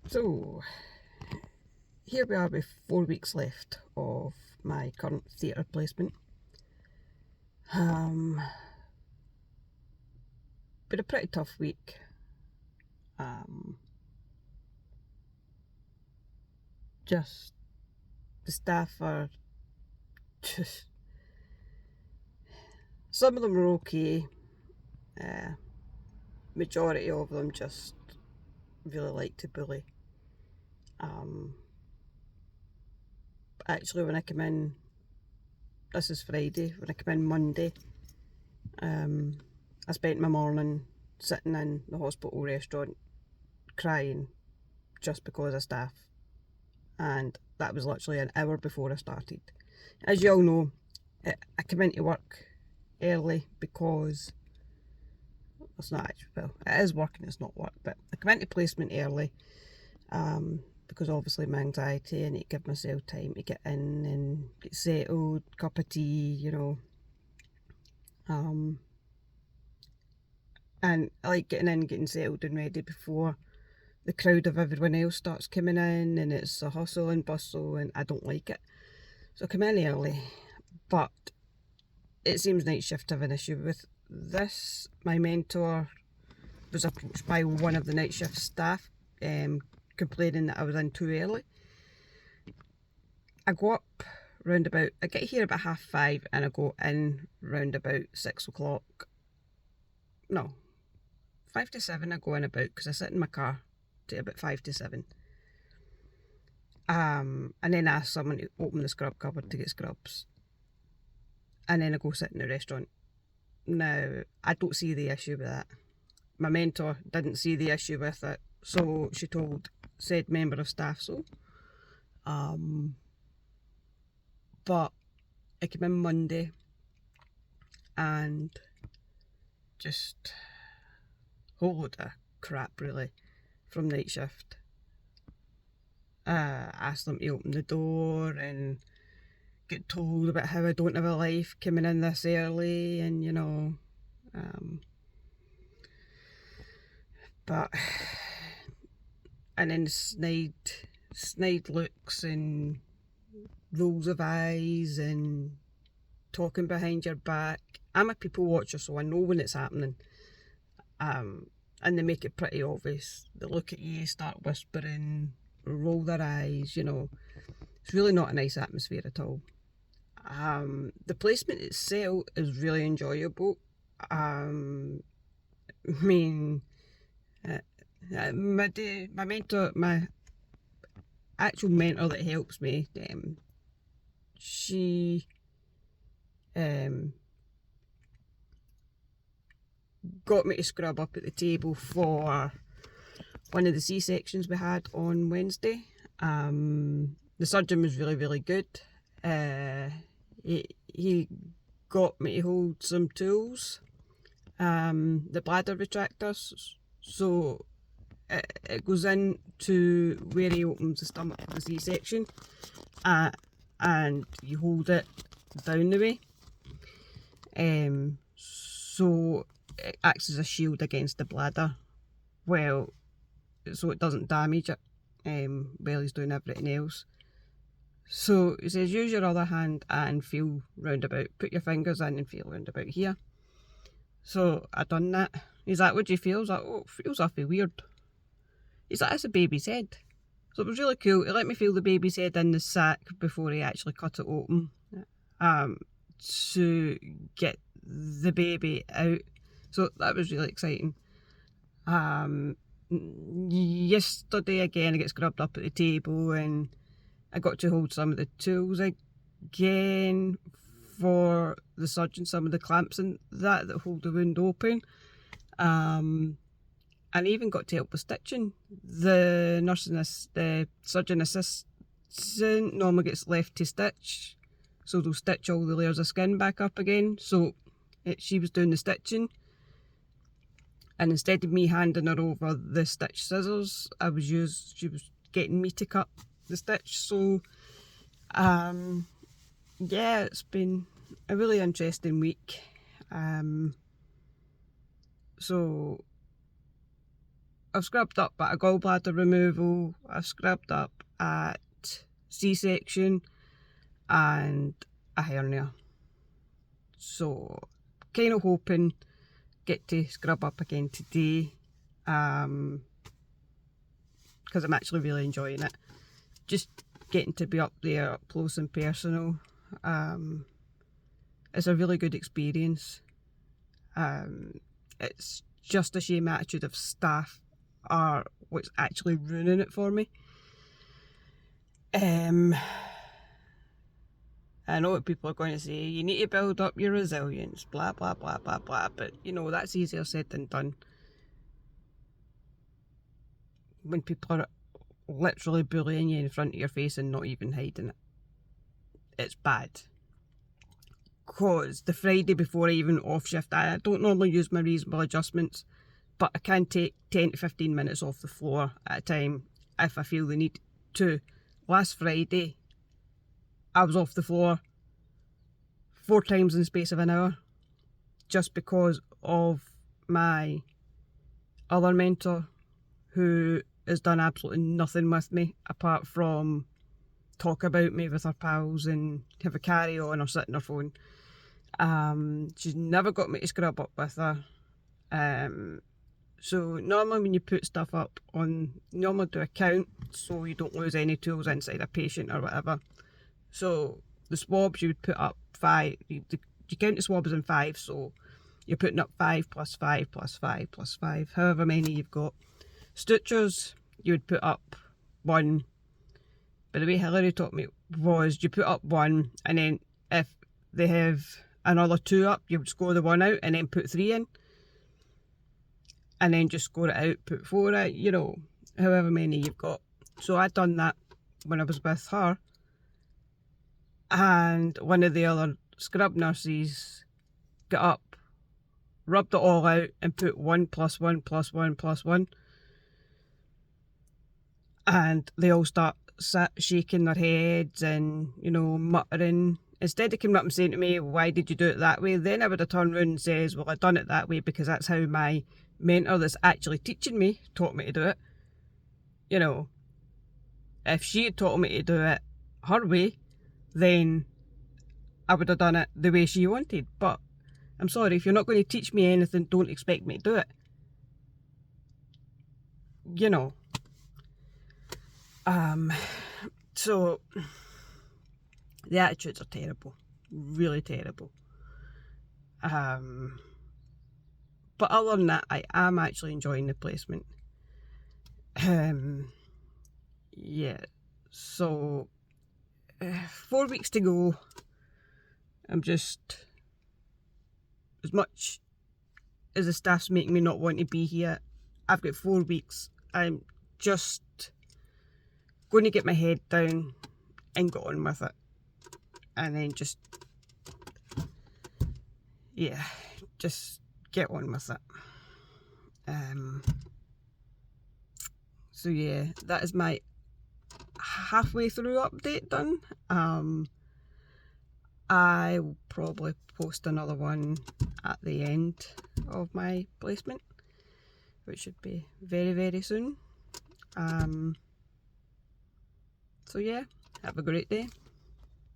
So, here we are with 4 weeks left of my current theatre placement. Been a pretty tough week. Just the staff are just, some of them are okay. Majority of them just really like to bully. Actually, when I come in, this is Friday, when I come in Monday, I spent my morning sitting in the hospital restaurant crying just because of staff, and that was literally an hour before I started. As you all know, I come into work early because it's not actually, well, it is work and it's not work, but I come into placement early because obviously my anxiety, I need to give myself time to get in and get settled, cup of tea, and I like getting in, getting settled and ready before the crowd of everyone else starts coming in, and it's a hustle and bustle, and I don't like it. So I come in early, but it seems night shift have an issue with this. My mentor was approached by one of the night shift staff complaining that I was in too early. I go up round about, I get here about 5:30 and I go in round about 6 o'clock. No, 5 to 7 I go in about, because I sit in my car to about 5 to 7. And then ask someone to open the scrub cupboard to get scrubs. And then I go sit in the restaurant. Now, I don't see the issue with that. My mentor didn't see the issue with it, so she told said member of staff so. But I came in Monday and just a whole load of crap really from night shift. Asked them to open the door and get told about how I don't have a life coming in this early, and but and then snide looks and rolls of eyes and talking behind your back. I'm a people watcher, so I know when it's happening. And they make it pretty obvious. They look at you, start whispering, roll their eyes, It's really not a nice atmosphere at all. The placement itself is really enjoyable. I mean, my mentor, my actual mentor that helps me, she got me to scrub up at the table for one of the C-sections we had on Wednesday. The surgeon was really, really good. He got me to hold some tools, the bladder retractors, so it goes in to where he opens the stomach for the C-section, and you hold it down the way, so it acts as a shield against the bladder, well, so it doesn't damage it while he's doing everything else. So he says, use your other hand and feel round about. Put your fingers in and feel round about here. So I done that. He's like, what do you feel? I was like, oh, it feels awfully weird. He's like, it's a baby's head. So it was really cool. He let me feel the baby's head in the sack before he actually cut it open, to get the baby out. So that was really exciting. Yesterday again, I get scrubbed up at the table and I got to hold some of the tools again for the surgeon, some of the clamps and that hold the wound open. And I even got to help with stitching. The the surgeon assistant normally gets left to stitch, so they'll stitch all the layers of skin back up again. So she was doing the stitching, and instead of me handing her over the stitch scissors, she was getting me to cut the stitch. So yeah, it's been a really interesting week. So I've scrubbed up at a gallbladder removal, I've scrubbed up at C-section and a hernia. So kind of hoping get to scrub up again today, because I'm actually really enjoying it. Just getting to be up there up close and personal. It's a really good experience. It's just a shame attitude of staff are what's actually ruining it for me. I know what people are going to say, you need to build up your resilience, blah blah blah blah blah, but you know, that's easier said than done when people are literally bullying you in front of your face and not even hiding it. It's bad. Because the Friday before I even off shift, I don't normally use my reasonable adjustments, but I can take 10 to 15 minutes off the floor at a time if I feel the need to. Last Friday, I was off the floor 4 times in the space of an hour, just because of my other mentor, who has done absolutely nothing with me apart from talk about me with her pals and have a carry on or sit on her phone. She's never got me to scrub up with her. So normally when you put stuff up on, normally do a count so you don't lose any tools inside a patient or whatever. So the swabs you would put up 5, you count the swabs in 5, so you're putting up 5 plus 5 plus 5 plus 5, however many you've got. Stitchers, you would put up 1. But the way Hilary taught me was you put up 1, and then if they have another 2 up, you would score the 1 out and then put 3 in. And then just score it out, put 4 out, you know, however many you've got. So I'd done that when I was with her. And one of the other scrub nurses got up, rubbed it all out and put 1 plus 1 plus 1 plus 1. And they all start shaking their heads and, you know, muttering. Instead of coming up and saying to me, why did you do it that way? Then I would have turned around and says, well, I done it that way because that's how my mentor that's actually teaching me taught me to do it. You know, if she had taught me to do it her way, then I would have done it the way she wanted. But I'm sorry, if you're not going to teach me anything, don't expect me to do it. You know. So the attitudes are terrible, really terrible. But other than that, I am actually enjoying the placement. Yeah, so 4 weeks to go. I'm just, as much as the staff's making me not want to be here, I've got 4 weeks. I'm just going to get my head down and get on with it. And then just, yeah, just get on with it. So yeah, that is my halfway through update done. I will probably post another one at the end of my placement, which should be very, very soon. So yeah, have a great day.